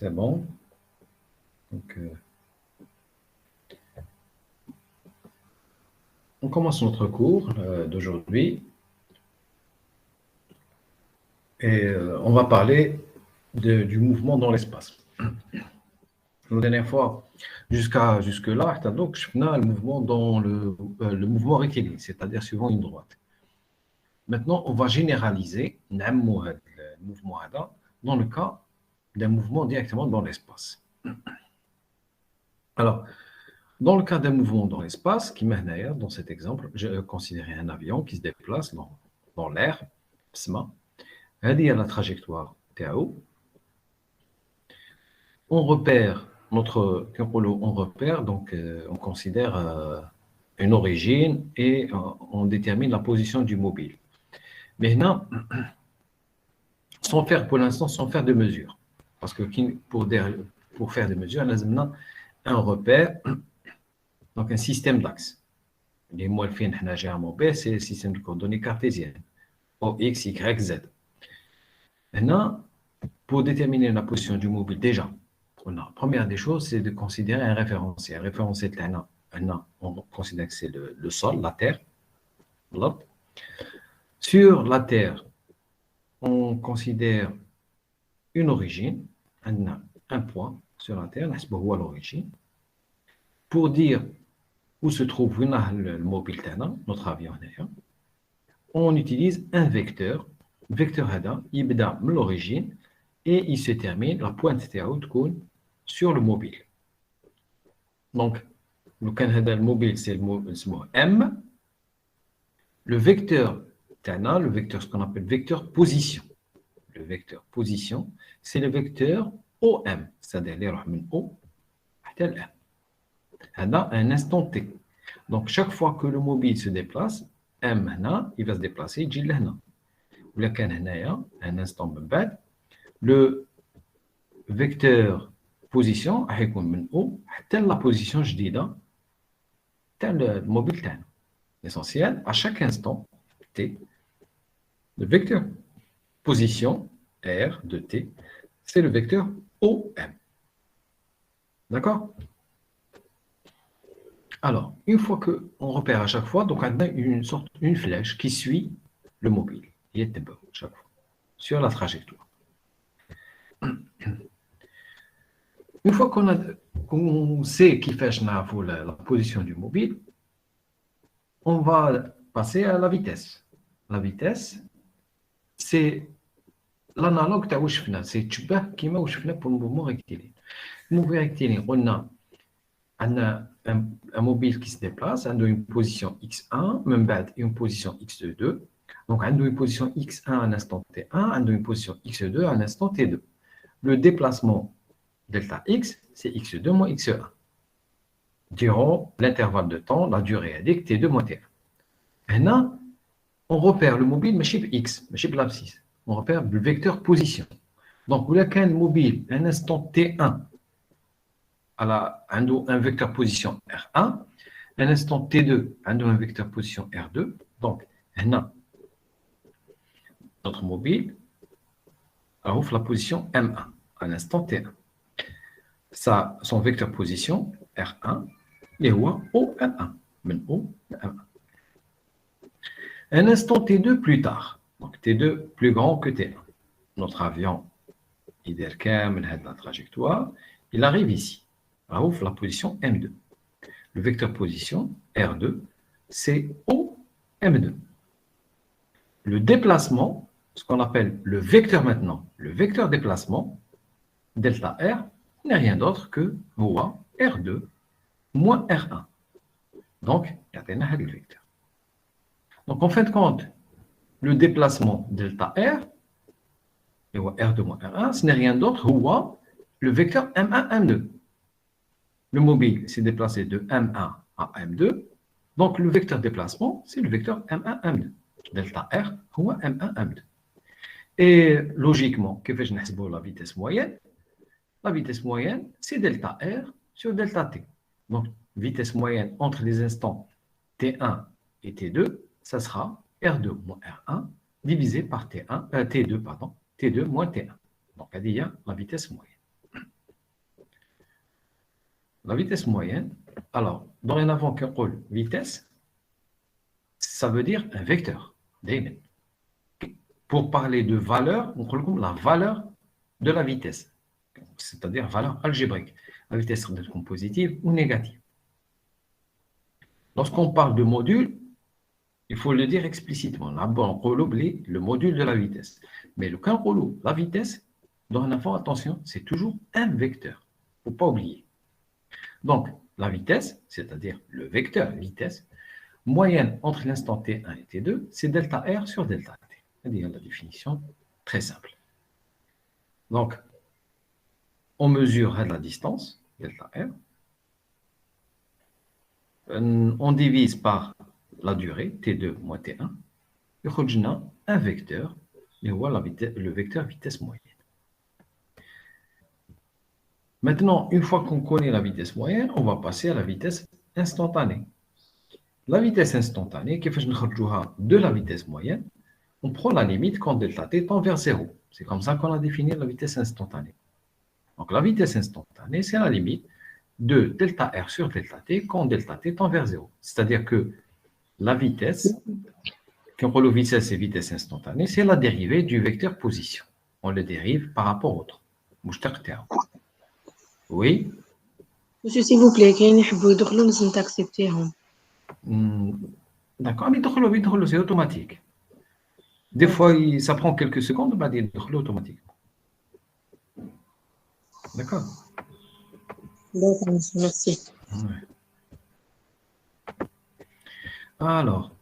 C'est bon. Donc, on commence notre cours d'aujourd'hui et on va parler du mouvement dans l'espace. La dernière fois, jusque-là, donc, je faisais le mouvement dans le mouvement rectiligne, c'est-à-dire suivant une droite. Maintenant, on va généraliser le mouvement dans le cas d'un mouvement directement dans l'espace. Alors, dans le cas d'un mouvement dans l'espace, qui m'est dans cet exemple, je considérais un avion qui se déplace dans l'air, c'est la trajectoire TAO. On repère donc on considère une origine et on détermine la position du mobile. Maintenant, pour l'instant, sans faire de mesure. Parce que pour faire des mesures, on a un repère, donc un système d'axes. Les mots B, c'est le système de coordonnées cartésiennes. O, X, Y, Z. Maintenant, pour déterminer la position du mobile, déjà, la première des choses, c'est de considérer un référentiel. Un référentiel, on considère que c'est le sol, la Terre. Sur la Terre, on considère une origine, un point sur la Terre, à l'origine, pour dire où se trouve le mobile, notre avion. On utilise un vecteur. Le vecteur il part de l'origine et il se termine, la pointe sur le mobile. Donc, le mobile, c'est le mot M. Le vecteur, ce qu'on appelle vecteur position. Le vecteur position, c'est le vecteur OM, c'est-à-dire les rahman O, M. Un instant T. Donc, chaque fois que le mobile se déplace, M, il va se déplacer, il va un instant bad, le vecteur position, la position جديدة le mobile تاعنا. L'essentiel, à chaque instant T, le vecteur position R de T, c'est le vecteur OM. D'accord? Alors, une fois qu'on repère à chaque fois, donc on a une flèche qui suit le mobile. Il est chaque fois sur la trajectoire. Une fois qu'on sait qui fait la position du mobile, on va passer à la vitesse. La vitesse, c'est l'analogue de c'est qui pour le mouvement rectiligne. Le mouvement rectiligne, on a un mobile qui se déplace, on a une position x1, même une position x2. Donc, on a une position x1 à un instant t1, on a une position x2 à un instant t2. Le déplacement delta x, c'est x2 moins x1. Durant l'intervalle de temps, la durée est t2 moins t1. Maintenant, on repère le mobile, mais chez x, mais chez l'abscisse. On repère le vecteur position. Donc, vous avez un mobile, un instant t1, un vecteur position R1, un instant T2, un vecteur position R2. Donc, notre mobile ouvre la position M1, à l'instant T1. Ça, son vecteur position R1, et OM1. OM1. Un instant T2 plus tard. Donc, T2 plus grand que T1. Notre avion, il la trajectoire, il arrive ici. Ouvre la position M2. Le vecteur position, R2, c'est OM2. Le déplacement, ce qu'on appelle le vecteur maintenant, le vecteur déplacement, delta R, n'est rien d'autre que R2 moins R1. Donc, il y a le vecteur. Donc, en fin de compte, le déplacement delta R, et R2 moins R1, ce n'est rien d'autre que le vecteur M1, M2. Le mobile s'est déplacé de M1 à M2. Donc, le vecteur déplacement, c'est le vecteur M1, M2. Delta R, M1, M2. Et logiquement, que fait-je la vitesse moyenne? La vitesse moyenne, c'est delta R sur delta T. Donc, vitesse moyenne entre les instants T1 et T2, ça sera R2 moins R1 divisé par T2 moins T1. Donc, il y a la vitesse moyenne. La vitesse moyenne, alors, dorénavant qu'on parle vitesse, ça veut dire un vecteur. دايماً. Pour parler de valeur, on parle la valeur de la vitesse, c'est-à-dire valeur algébrique. La vitesse peut être positive ou négative. Lorsqu'on parle de module, il faut le dire explicitement. D'abord, on oublie le module de la vitesse. Mais le cas où la vitesse, dorénavant, attention, c'est toujours un vecteur. Il ne faut pas oublier. Donc, la vitesse, c'est-à-dire le vecteur vitesse, moyenne entre l'instant T1 et T2, c'est delta R sur delta T. C'est-à-dire la définition très simple. Donc, on mesure la distance, delta R. On divise par la durée, T2 moins T1. Et on a un vecteur, et voilà le vecteur vitesse moyenne. Maintenant, une fois qu'on connaît la vitesse moyenne, on va passer à la vitesse instantanée. La vitesse instantanée, qui fait de la vitesse moyenne, on prend la limite quand delta t tend vers 0. C'est comme ça qu'on a défini la vitesse instantanée. Donc la vitesse instantanée, c'est la limite de delta r sur delta t quand delta t tend vers 0. C'est-à-dire que la vitesse, quand on parle vitesse et vitesse instantanée, c'est la dérivée du vecteur position. On le dérive par rapport au temps. Oui. Monsieur, s'il vous plaît, qu'il y ait une nous accepter. D'accord, mais c'est automatique. Des fois, ça prend quelques secondes, mais c'est automatique. D'accord. D'accord, merci. Ouais. Alors,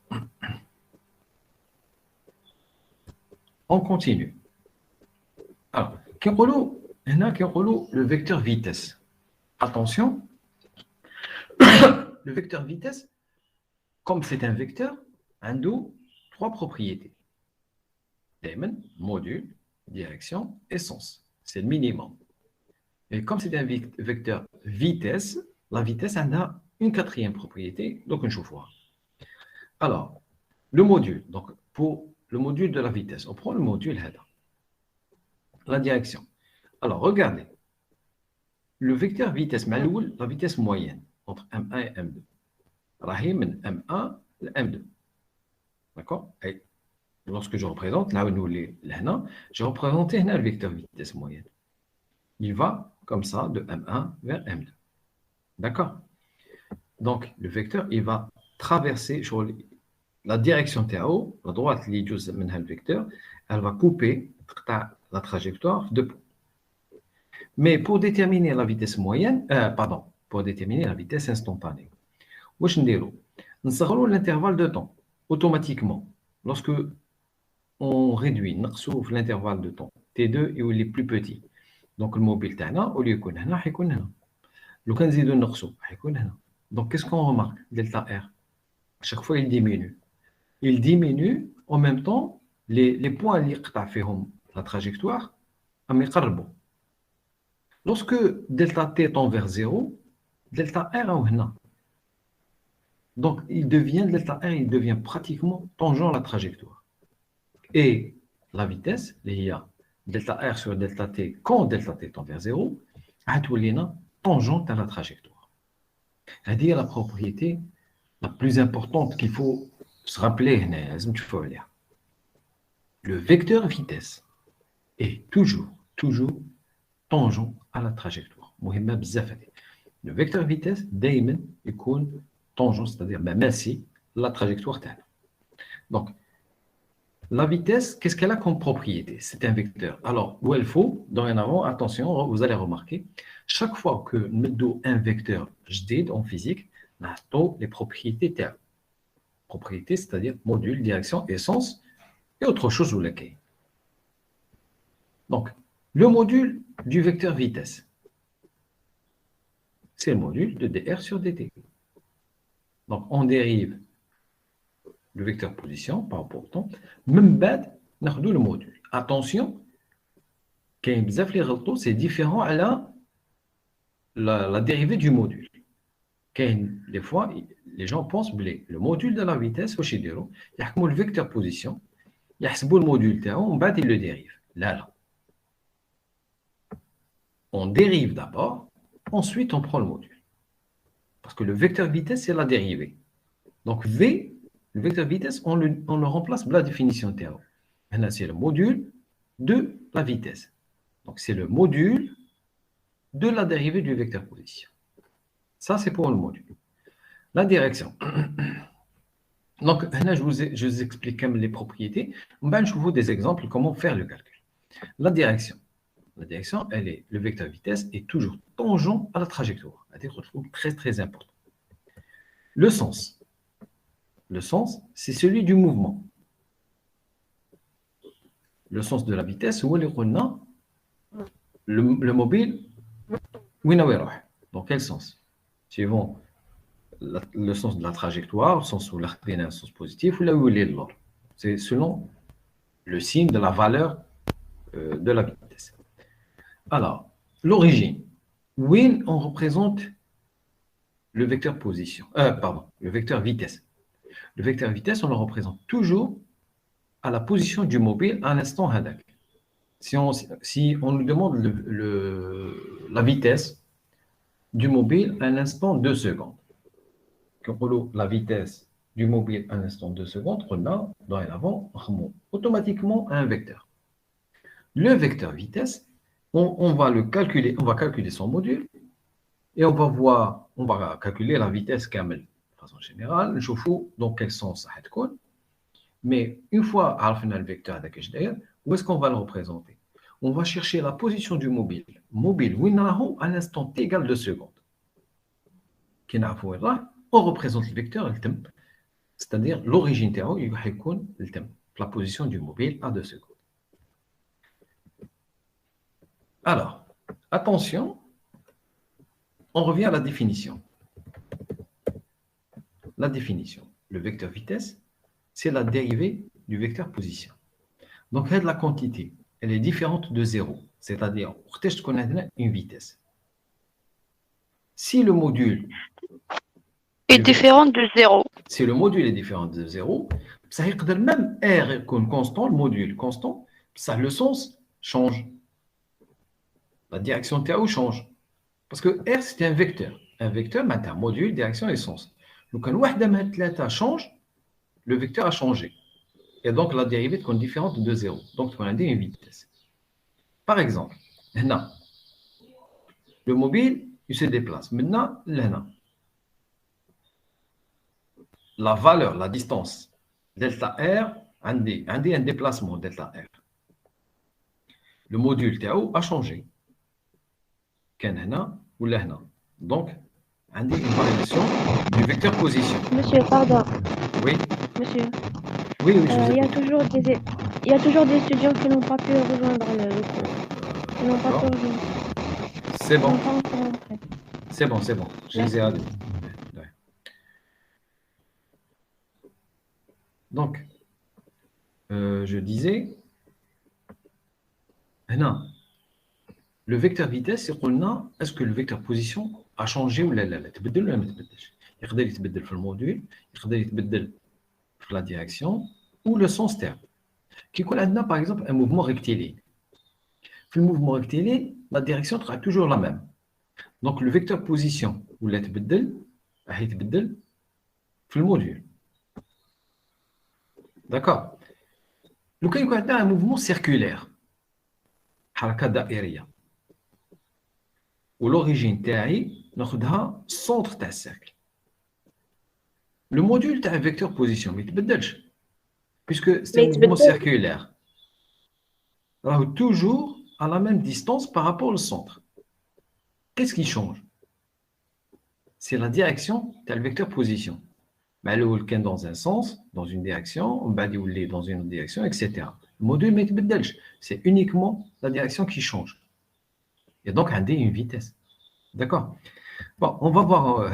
on continue. Alors, le vecteur vitesse. Attention, le vecteur vitesse, comme c'est un vecteur, a trois propriétés. Module, direction et sens. C'est le minimum. Et comme c'est un vecteur vitesse, la vitesse a une quatrième propriété, donc je vois. Alors, le module, donc pour le module de la vitesse, on prend le module header. La direction. Alors, regardez. Le vecteur vitesse, la vitesse moyenne entre M1 et M2. Rahim M1 à M2. D'accord? Et lorsque je représente, là où nous j'ai représenté le vecteur vitesse moyenne. Il va comme ça de M1 vers M2. D'accord? Donc, le vecteur, il va traverser sur la direction TAO, la droite, le vecteur, elle va couper la trajectoire de point. Mais pour déterminer la vitesse moyenne, pour déterminer la vitesse instantanée, nous l'intervalle de temps automatiquement. Lorsque on réduit l'intervalle de temps T2 et il est plus petit. Donc le mobile au lieu de là, il là. Le 15 de là. Donc qu'est-ce qu'on remarque? Delta R. Chaque fois il diminue. Il diminue en même temps les points qui ont la trajectoire. Lorsque delta t tend vers 0, delta R est là. Donc, delta R, il devient pratiquement tangent à la trajectoire. Et la vitesse, delta R sur delta t, quand delta t tend vers 0, est tangente à la trajectoire. C'est-à-dire la propriété la plus importante qu'il faut se rappeler, le vecteur vitesse est toujours tangent à la trajectoire. Le vecteur vitesse, دايما يكون tangent, c'est-à-dire merci la trajectoire telle. Donc, la vitesse, qu'est-ce qu'elle a comme propriété? C'est un vecteur. Alors, où il faut, dorénavant, attention, vous allez remarquer, chaque fois que nous donnons un vecteur jdid en physique, nous avons les propriétés telles. Propriétés, c'est-à-dire module, direction, essence, et autre chose ou laquelle. Donc, le module du vecteur vitesse, c'est le module de dr sur dt. Donc, on dérive le vecteur position par rapport au temps. Même bad, on a le module. Attention, c'est différent à la dérivée du module. Des fois, les gens pensent que le module de la vitesse, il y a le vecteur position, il y a le module, on le dérive. Là. On dérive d'abord, ensuite on prend le module. Parce que le vecteur vitesse, c'est la dérivée. Donc, V, le vecteur vitesse, on le remplace par la définition TAO. Maintenant, c'est le module de la vitesse. Donc, c'est le module de la dérivée du vecteur position. Ça, c'est pour le module. La direction. Donc, là, je vous explique les propriétés. Je vous des exemples comment faire le calcul. La direction. La direction, le vecteur vitesse est toujours tangent à la trajectoire. C'est-à-dire très, très important. Le sens. Le sens, c'est celui du mouvement. Le sens de la vitesse, où le mobile, dans quel sens? Suivant le sens de la trajectoire, le sens où l'artère est un sens positif, ou là où il est l'autre. C'est selon le signe de la valeur de la vitesse. Alors, l'origine. Où on représente le vecteur position. Le vecteur vitesse. Le vecteur vitesse, on le représente toujours à la position du mobile à l'instant hadak. Si on nous demande la vitesse du mobile à l'instant 2 secondes, la vitesse du mobile à l'instant 2 secondes, on a dorénavant automatiquement un vecteur. Le vecteur vitesse, on va le calculer, on va calculer son module et on va calculer la vitesse kamel. De façon générale, je fous dans quel sens ça va être. Mais une fois qu'on a le vecteur, où est-ce qu'on va le représenter? On va chercher la position du mobile. Mobile, à l'instant t égale 2 secondes. On représente le vecteur, c'est-à-dire l'origine théo, il va être la position du mobile à 2 secondes. Alors, attention, on revient à la définition. La définition. Le vecteur vitesse, c'est la dérivée du vecteur position. Donc, la quantité, elle est différente de 0. C'est-à-dire, on a une vitesse. Si le module est différent de 0. Si le module est différent de 0, ça veut dire même R constant, le module constant, ça, le sens change. La direction théo change. Parce que R, c'est un vecteur. Un vecteur, c'est un module, direction et sens. Donc, quand un change, le vecteur a changé. Et donc, la dérivée est différente de 0. Donc, on a une vitesse. Par exemple, là, le mobile, il se déplace. Maintenant, là, la valeur, la distance, delta R, un déplacement, delta R. Le module TAO a changé. Ou là. Donc, une variation du vecteur position. Monsieur, pardon. Oui. Monsieur. Oui, je vous il y a toujours des étudiants qui n'ont pas pu rejoindre le cours. Ils n'ont pas pu rejoindre. C'est bon. C'est bon. Je les ai admis. Donc, je disais, le vecteur vitesse, c'est qu'on est-ce que le vecteur position a changé ou là, تبدل ولا ما تبدلش. يقدر يتبدل في الموديل، يقدر يتبدل في la direction ou le sens terme. Qui يكون عندنا par exemple un mouvement rectiligne. في le mouvement rectiligne, la direction sera toujours la même. Donc le vecteur position ou là تبدل راح يتبدل في الموديل. D'accord. لو كان يكون عندنا un mouvement circulaire. حركة دائرية. والorigine تاعي ناخذها centre تاع الcercle. Le module تاع vecteur position ما يتبدلش puisque c'est un mouvement circulaire. Alors toujours à la même distance par rapport au centre. Qu'est-ce qui change? C'est la direction تاع le vecteur position. معلول كان dans un sens, dans une direction, on va dire dans une autre direction, etc. Le module ما يتبدلش. C'est uniquement la direction qui change. Et donc, on a une vitesse. D'accord? Bon, on va voir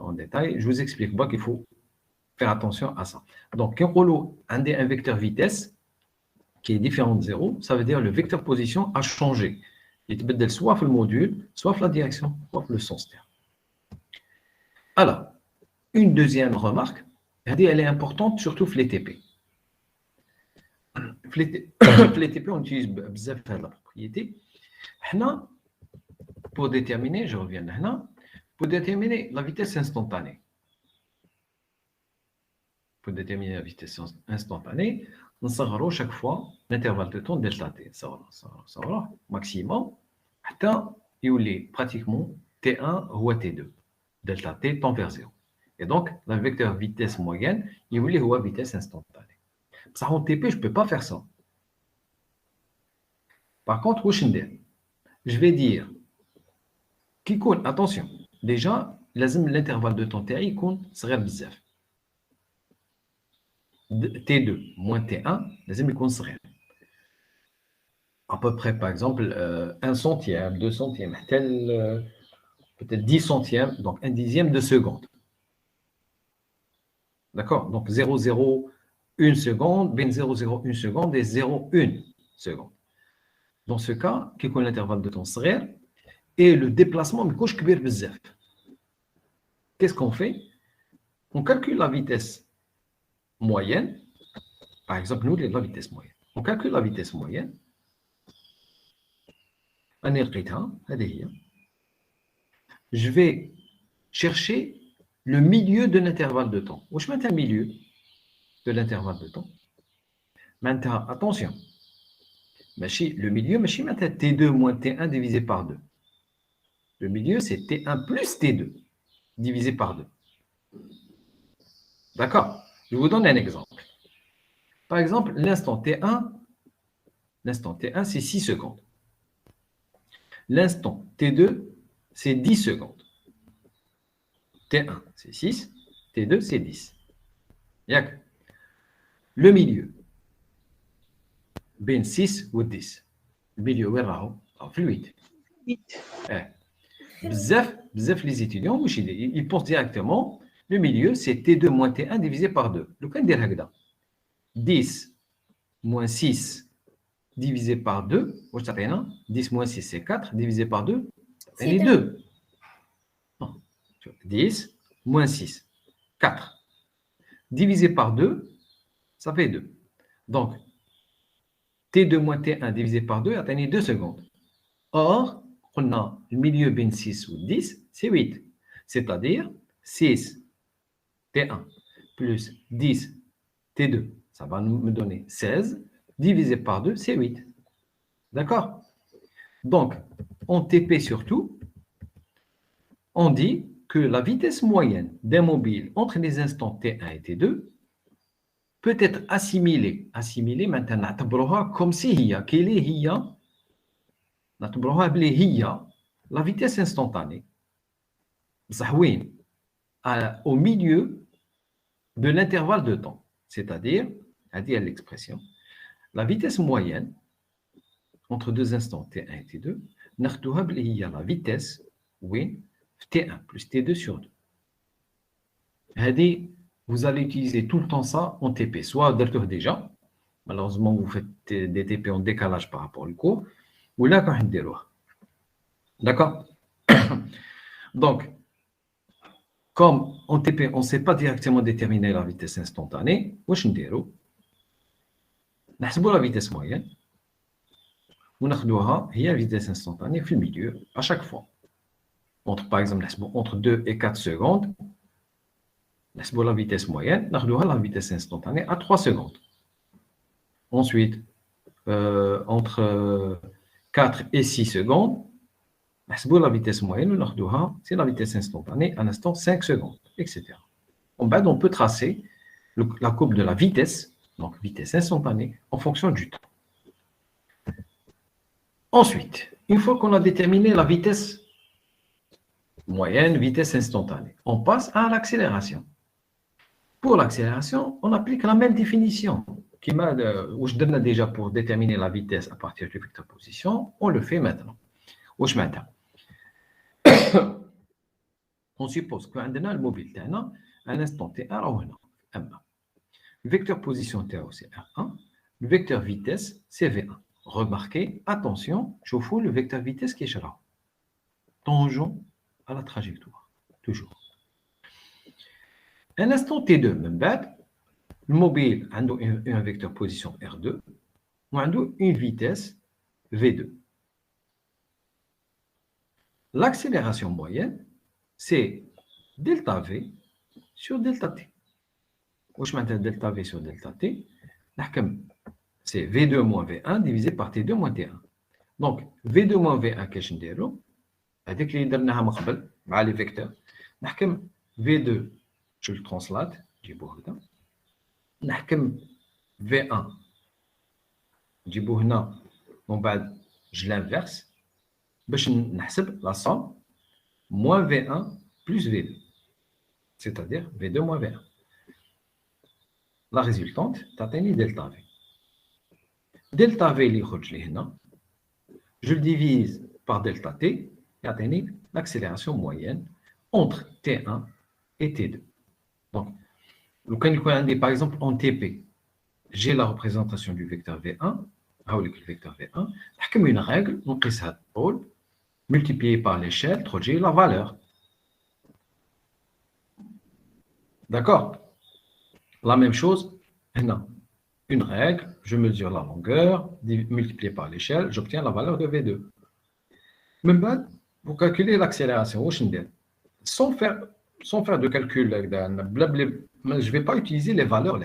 en détail. Je vous explique qu'il faut faire attention à ça. Donc, quand on a un vecteur vitesse qui est différent de 0, ça veut dire que le vecteur position a changé. Il est soit le module, soit la direction, soit le sens terme. Alors, une deuxième remarque, elle est importante, surtout pour les TP. Pour les TP, on utilise beaucoup la propriété. Pour déterminer, je reviens là, Pour déterminer la vitesse instantanée. Pour déterminer la vitesse instantanée, on s'agarre chaque fois l'intervalle de temps delta t. Ça va, maximum. Atteint, il est pratiquement T1 ou T2. Delta t tend vers 0. Et donc, le vecteur vitesse moyenne, il est la vitesse instantanée. Ça, en TP, je ne peux pas faire ça. Par contre, je vais dire, attention, déjà, l'intervalle de temps T serait bizarre. T2 moins T1, il serait à peu près, par exemple, 1 centième, 2 centièmes, peut-être 10 centièmes, donc 1 dixième de seconde. D'accord? Donc 0,01 seconde, ben 0,01 seconde et 0,1 seconde. Dans ce cas, qui est l'intervalle de temps serait et le déplacement, mais couche kbir bzaf. Qu'est-ce qu'on fait? On calcule la vitesse moyenne. Par exemple, nous, la vitesse moyenne. On calcule la vitesse moyenne. Je vais chercher le milieu de l'intervalle de temps. Où je mets un milieu de l'intervalle de temps. Maintenant, attention. Le milieu, c'est T2 moins T1 divisé par 2. Le milieu, c'est T1 plus T2 divisé par 2. D'accord? Je vous donne un exemple. Par exemple, l'instant T1, c'est 6 secondes. L'instant T2, c'est 10 secondes. T1, c'est 6. T2, c'est 10. Le milieu, ben 6 ou 10. Le milieu, où est fluide. Bzef, les étudiants, ils pensent directement, le milieu, c'est T2 moins T1 divisé par 2. Le cas de 10 moins 6 divisé par 2, 10 moins 6, c'est 4, divisé par 2, c'est 2. 10 moins 6, 4. Divisé par 2, ça fait 2. Donc, T2 moins T1 divisé par 2, atteignez 2 secondes. Or, on a le milieu ben 6 ou 10, c'est 8. C'est-à-dire 6 T1 plus 10 T2, ça va me donner 16. Divisé par 2, c'est 8. D'accord? Donc, en TP surtout, on dit que la vitesse moyenne d'un mobile entre les instants T1 et T2 peut être assimilée maintenant, comme si la vitesse instantanée au milieu de l'intervalle de temps. C'est-à-dire, l'expression, la vitesse moyenne entre deux instants T1 et T2, la vitesse T1 plus T2 sur 2. Vous allez utiliser tout le temps ça en TP, soit déjà, malheureusement vous faites des TP en décalage par rapport au cours, ou là quand vous d'accord? Donc, comme en TP, on ne sait pas directement déterminer la vitesse instantanée, nous la vitesse moyenne, on a la vitesse instantanée au milieu à chaque fois. Par exemple, entre 2 et 4 secondes, la vitesse moyenne, on a la vitesse instantanée à 3 secondes. Ensuite, entre 4 et 6 secondes, la vitesse moyenne, c'est la vitesse instantanée à l'instant 5 secondes, etc. En bas, on peut tracer la courbe de la vitesse, donc vitesse instantanée, en fonction du temps. Ensuite, une fois qu'on a déterminé la vitesse moyenne, vitesse instantanée, on passe à l'accélération. Pour l'accélération, on applique la même définition où je donne déjà pour déterminer la vitesse à partir du vecteur position. On le fait maintenant. On suppose qu'on a le mobile à un instant T1 le vecteur position T1 c'est R1, le vecteur vitesse c'est V1. Remarquez, attention, je vous le vecteur vitesse qui est tangent à la trajectoire, toujours. Un instant T2, même bête, le mobile a un vecteur position R2, ou une vitesse V2. L'accélération moyenne, c'est delta V sur delta T. Où je m'intéresse delta V sur delta T, c'est V2 moins V1 divisé par T2 moins T1. Donc, V2 moins V1, qu'est-ce que je dis? هذيك اللي درناها من قبل مع لي فيكتور. نحكم V2 je le translate نجيبوه هنا. نحكم V1 نجيبوه هنا ومن بعد je l'inverse باش نحسب la somme moins V1 plus V2, c'est-à-dire V2 moins V1. La résultante تعطيني delta V. Delta V اللي يخرج لي هنا je le divise par delta T يعطيني l'accélération moyenne entre T1 et T2. Donc, quand il y par exemple en TP, j'ai la représentation du vecteur V1, le vecteur V1, نحكم une règle, نقيس هذا الطول multiplié par l'échelle, j'ai la valeur. D'accord? La même chose, une règle, je mesure la longueur, multiplié par l'échelle, j'obtiens la valeur de V2. Même pas, pour calculer l'accélération, sans faire de calcul, je ne vais pas utiliser les valeurs.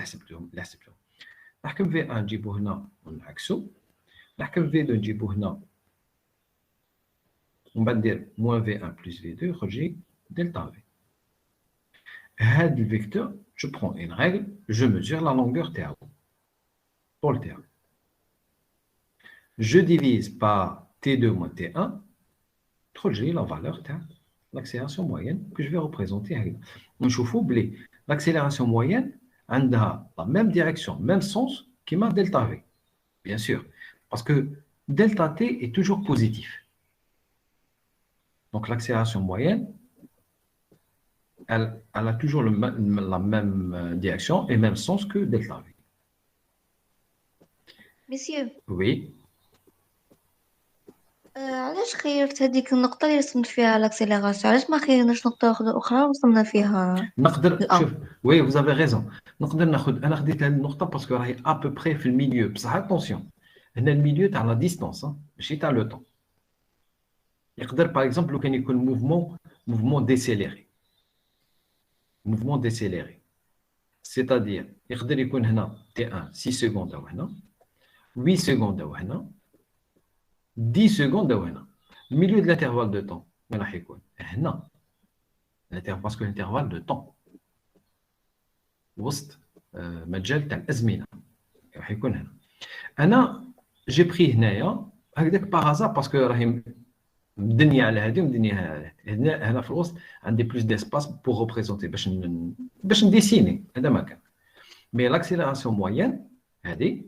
نحكم V1 نجيبو هنا ونعكسو، نحكم V2 نجيبو هنا ومن بعد ندير moins V1 plus V2 يخرج لي delta V. هذا الفيكتور je prends une règle, je mesure la longueur تاعو طول تاعو. Je divise par T2 moins T1 تخرج لي la valeur تاع l'accélération moyenne que je vais représenter هكذا. ونشوفوا بلي l'accélération moyenne عندها la même direction, même sens qui m'a delta V. Bien sûr, parce que delta T est toujours positif. Donc l'accélération moyenne, elle a toujours la même direction et même sens que delta V. Monsieur, Oui. علاش خيرت هذيك النقطة اللي رسمت فيها l'accélération؟ علاش ما خيرناش نقطة أخرى وصلنا فيها نقدر الأ؟ شوف oui vous avez raison نقدر ناخذ انا خديت هذه النقطه باسكو راهي à peu près في الميليو بصح اتونسيون هنا الميليو تاع لا ديستانس ماشي تاع لو طون يقدر باغ اكزومبل لو كان يكون موفمون ديسيليري c'est-à-dire يقدر يكون هنا T1 6 سكوند او هنا 8 سكوند او هنا 10 سكوند او هنا الميليو دو l'intervalle de temps وين راح يكون هنا parce que l'intervalle de temps وسط مجال تاع الازمنه راح يكون هنا. انا جي بري هنايا هكذاك باغازا باسكو راهي الدنيا على هذه والدنيا على هنا في الوسط عندي بلوس ديسباس بور ريبريزونتي باش نديسيني هذا ما كان. مي لاكسيليراسيون موين هذه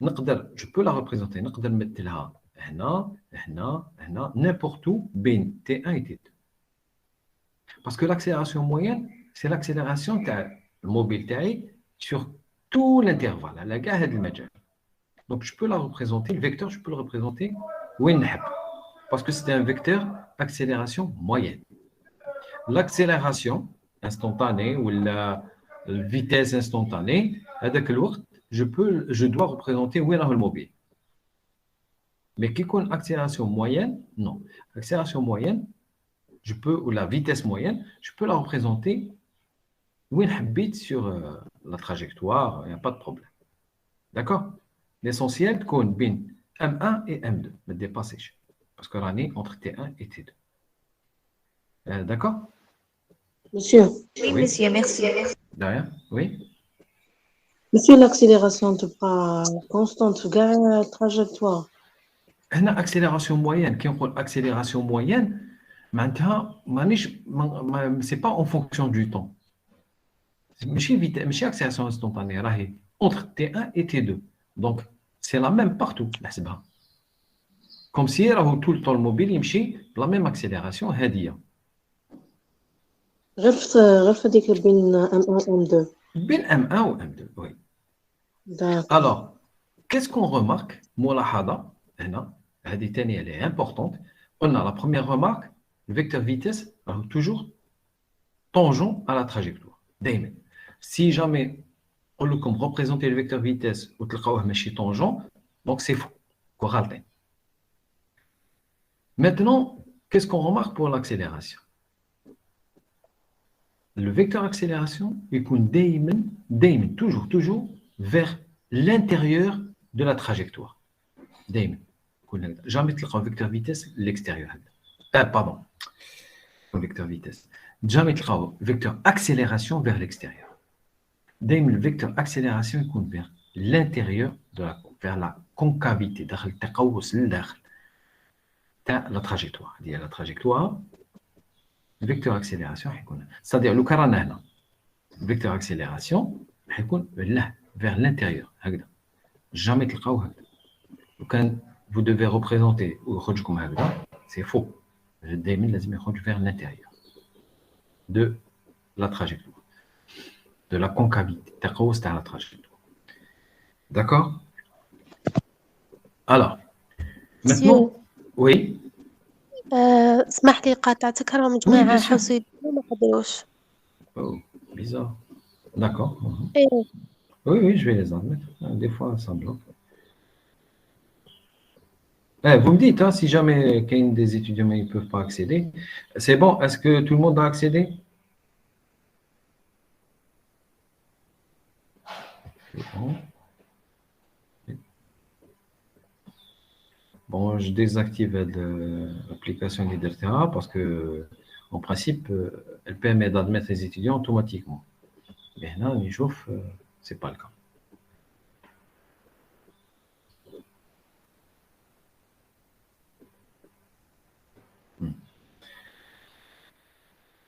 نقدر جو بو لا ريبريزونتي نقدر نمثلها هنا نيمبورت او بين تي 1 و تي 2 parce que l'accélération moyenne c'est l'accélération تاع الموبيل تاعي sur tout l'intervalle على كاع هذا المجال. Donc je peux la représenter le vecteur je peux le représenter وين نحب parce que c'est un vecteur accélération moyenne. L'accélération instantanée ou la vitesse instantanée هذاك الوقت je dois représenter وين راه الموبيل. Mais qui compte accélération moyenne non. Accélération moyenne je peux ou la vitesse moyenne je peux la représenter وين حبيت sur la trajectoire, il n'y a pas de problème. D'accord? L'essentiel تكون بين M1 et M2 ما dépassez parce que راني entre T1 et T2. D'accord? Monsieur, Oui, Oui. monsieur, merci. De rien? Oui. monsieur, l'accélération تبقى constante في كاع trajectoire. هنا accélération moyenne كي نقول accélération moyenne معناتها مانيش c'est pas en fonction du temps. ماشي accélération instantanée راهي entre T1 et T2. Donc c'est la même partout نحسبها. Comme si راهو tout le temps الموبيل يمشي بلا même accélération هاديه. غير في هذيك بين M1 و M2. بين M1 و M2 oui. D'accord. Alors qu'est-ce qu'on remarque ملاحظه هنا هذه ثانيه elle est importante. On a la première remarque le vecteur vitesse راهو toujours tangent à la trajectoire دائما. Si jamais on le comme représenter le vecteur vitesse وتلقاوه ماشي tangent donc c'est faux غالطين. Maintenant qu'est-ce qu'on remarque pour l'accélération? le vecteur accélération, il compte toujours vers l'intérieur de la trajectoire. Jamais le vecteur vitesse l'extérieur. Pardon, le vecteur vitesse. Jamais le vecteur accélération vers l'extérieur. Le vecteur accélération il compte vers l'intérieur vers la concavité, la trajectoire. La trajectoire, le vecteur accélération, c'est-à-dire le vecteur accélération, vers l'intérieur. Jamais quand vous devez représenter c'est faux. Vers l'intérieur de la trajectoire, de la concavité, de la trajectoire. D'accord? Alors, maintenant, oui. اسمح لي قاطعتك راهم جماعة حوسوا يديروا ما قدروش. Oh, bizarre. D'accord. ايه Oui, je vais les admettre. Des fois, ça bloque. Vous me dites, si jamais qu'il y a des étudiants qui ne peuvent pas accéder, c'est bon. Est-ce que tout le monde a accédé? Bon, je désactive l'application LeaderTera parce que, en principe, elle permet d'admettre les étudiants automatiquement. Mais là, ce n'est pas le cas.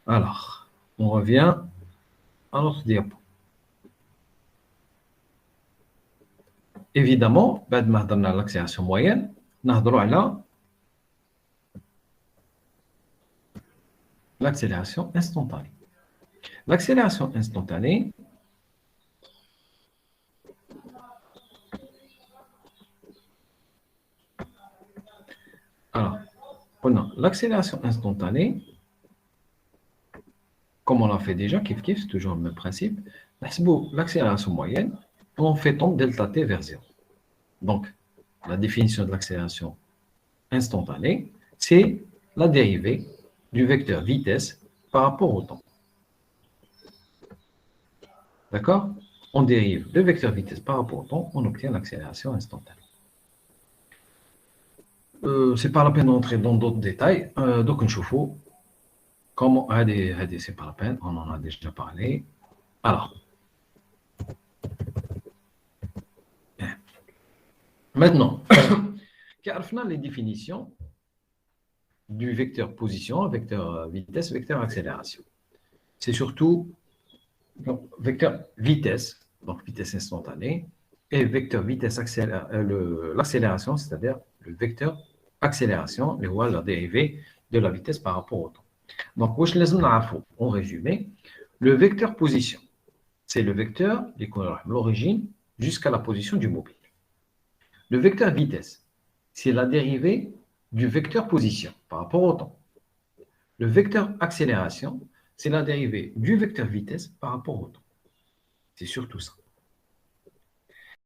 Alors, on revient à notre diapo. Évidemment, بعد ما هضرنا على l'accélération moyenne, نهضروا على l'accélération instantanée. L'accélération instantanée, alors, prenons l'accélération instantanée, comme on l'a fait déjà, c'est toujours le même principe. L'accélération moyenne, on fait tomber delta t vers 0. Donc, la définition de l'accélération instantanée, c'est la dérivée du vecteur vitesse par rapport au temps. D'accord? On dérive le vecteur vitesse par rapport au temps, on obtient l'accélération instantanée. Ce n'est pas la peine d'entrer dans d'autres détails. Donc, on chauffe. Comment c'est pas la peine, on en a déjà parlé. Alors, maintenant, car les définitions du vecteur position, vecteur vitesse, vecteur accélération. C'est surtout vecteur vitesse, donc vitesse instantanée, et vecteur vitesse l'accélération, c'est-à-dire le vecteur accélération, la dérivée de la vitesse par rapport au temps. Donc, en résumé, le vecteur position, c'est le vecteur de l'origine jusqu'à la position du mobile. Le vecteur vitesse, c'est la dérivée du vecteur position par rapport au temps. Le vecteur accélération, c'est la dérivée du vecteur vitesse par rapport au temps. C'est surtout ça.